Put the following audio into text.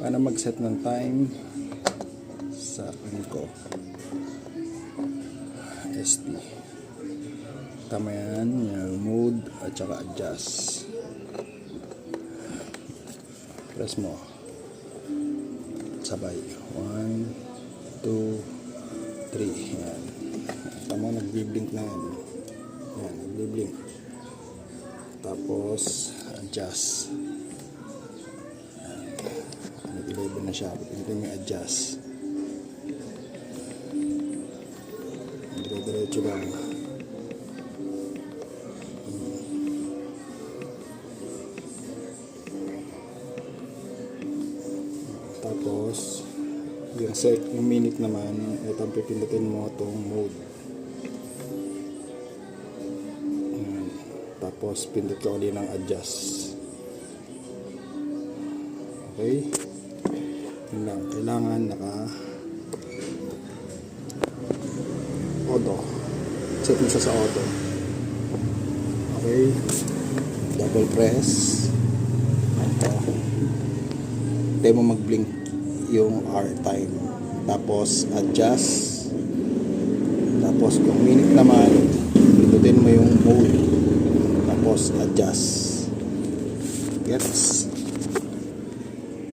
ka na mag-set ng time sa ano ko, ST. Tama yan, yung mode at saka adjust. Press mo. Sabay. 1, 2, 3. Yan. Tama, nagbi-blink na yan. Yan, nagbi-blink. Tapos, adjust. Nag-11 na siya. Pintin yung adjust. Dire-diretso lang. Tapos, yung minute naman, itong pipindutin mo itong mode. Ayan. Tapos, pindot ka ulit ng adjust. Okay? Yun lang. Kailangan auto. Set mo siya sa auto. Okay? Double press. Ito. Tayo mo mag-blink yung R time. Tapos adjust. Tapos kung minute naman, pindutin mo yung mode. Tapos adjust. Gets?